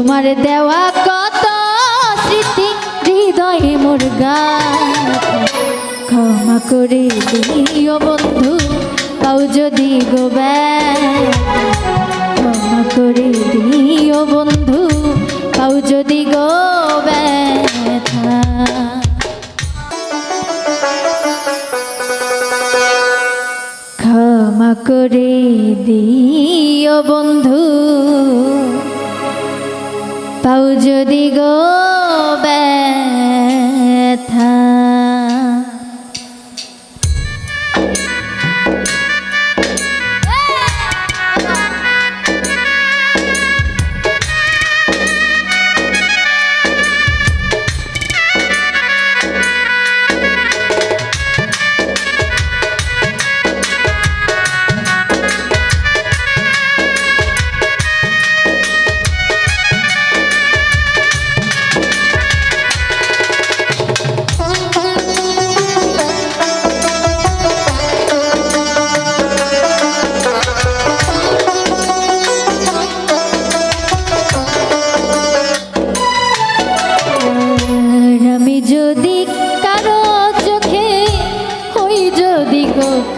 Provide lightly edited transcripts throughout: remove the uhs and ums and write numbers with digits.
তোমার দেওয়া কত স্মৃতি হৃদয়ে মোর গাথা, ক্ষমা করে দিও বন্ধু পাও যদি গো ব্যথা, ক্ষমা করে দিও বন্ধু পাও যদি গো ব্যথা। ক্ষমা করে দিও বন্ধু পাও যদি গো ব্যথা।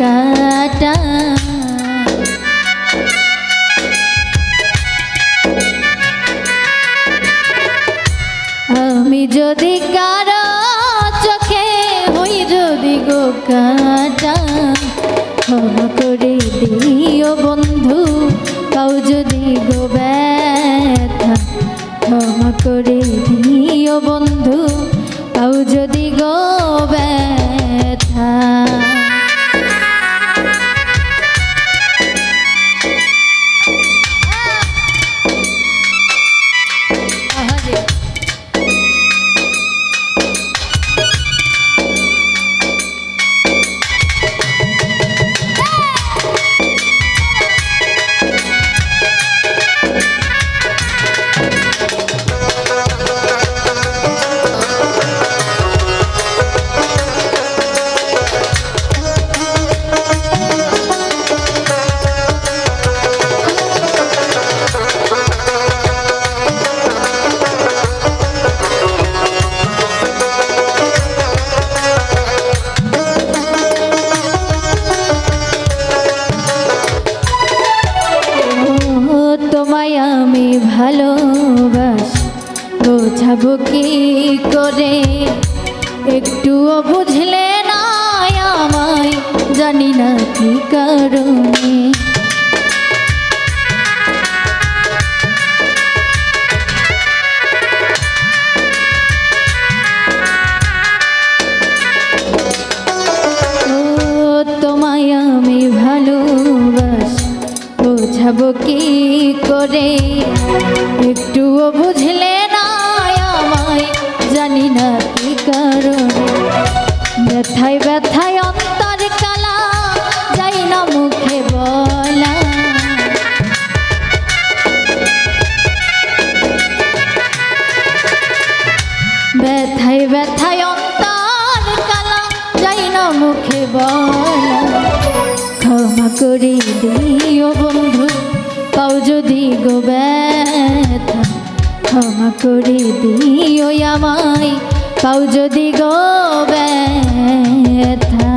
কাটা আমি যদি কারো চোখে হই যদি গো কাটা, ক্ষমা করে দিও বন্ধু পাও যদি গো ব্যথা, ক্ষমা করে দিও বন্ধু পাও যদি গো ব্যথা। আমি ভালোবাসি বোঝাবো কি করে, একটুও বুঝলে না আমায় জানি না কি কারণে। তোমায় আমি ভালোবাসি বোঝাবো কি করে, একটুও বুঝলে না আমায় জানি না কি কারণে। ব্যথায় ব্যথায় অন্তর কালা যাই না মুখে বলা, ব্যথায় ব্যথায় অন্তর কালা যাই না মুখে বলা। ক্ষমা করে দিও বন্ধু পাও যদি গো ব্যথা, ক্ষমা করে দিও আমায় পাও যদি গো ব্যথা।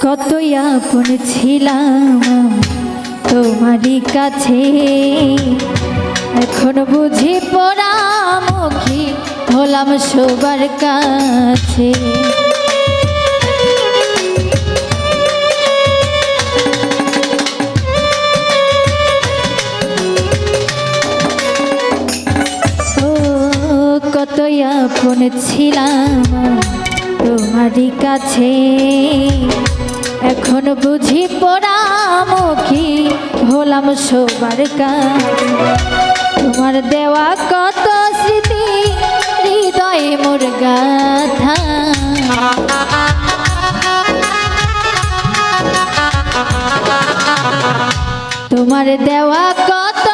কতই আপন ছিলাম তোমারই কাছে, এখন বুঝি পোড়ামুখী হলাম সবার কাছে। তোমারই কাছে এখন বুঝি পোড়ামুখী হলাম সবার কাছে তোমার দেওয়া কত স্মৃতি হৃদয়ে মোর গাথা তোমার দেওয়া কত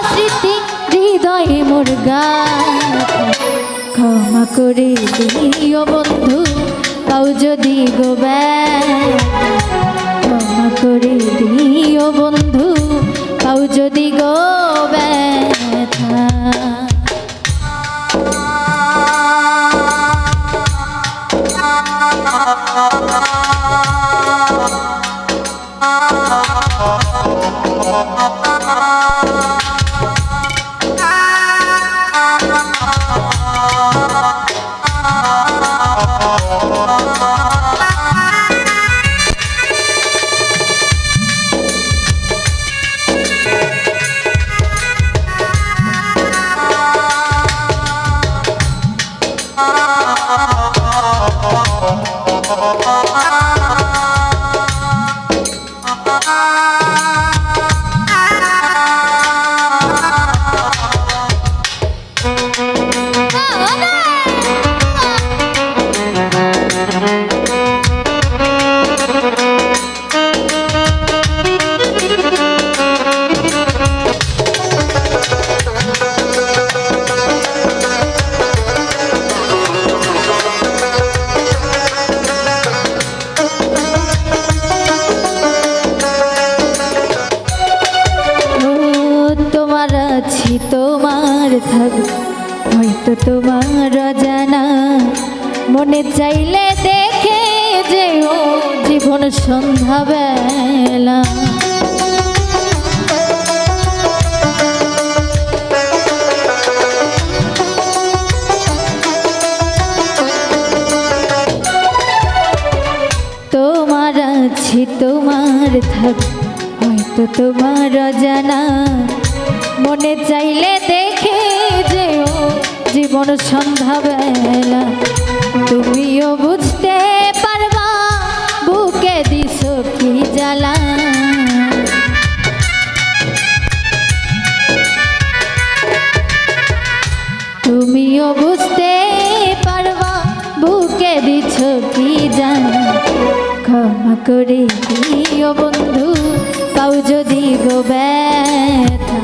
স্মৃতি হৃদয়ে মোর গাথা ক্ষমা করে দিও বন্ধু তাও যদি গো ক্ষমা করে দিও বন্ধু তাও যদি গো ব্যথা তোমার থাক হয়তো তোমার জানা মনে চাইলে দেখে যেও জীবন সন্ধ্যাবেলা তোমার আছি তোমার থাক হয়তো তোমার জানা মনে চাইলে দেখে যেও জীবন সন্ধ্যাবেলা তুমিও বুঝতে পারবা বুকে দিছো কি জ্বালা তুমিও বুঝতে পারবা বুকে দিছো কি জ্বালা ক্ষমা করে দিও বন্ধু তাও যদি গো ব্যথা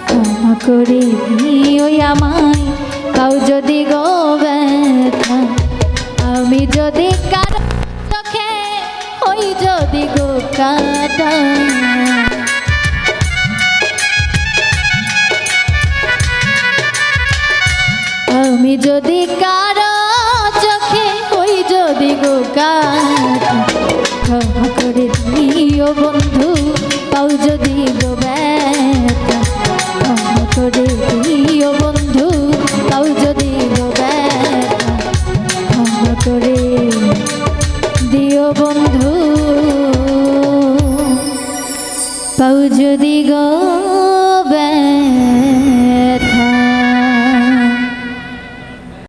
ক্ষমা করে দিও আমায় তাও যদি গো ব্যথা আমি যদি কারো চোখে হই যদি গো কাটা আমি যদি কারো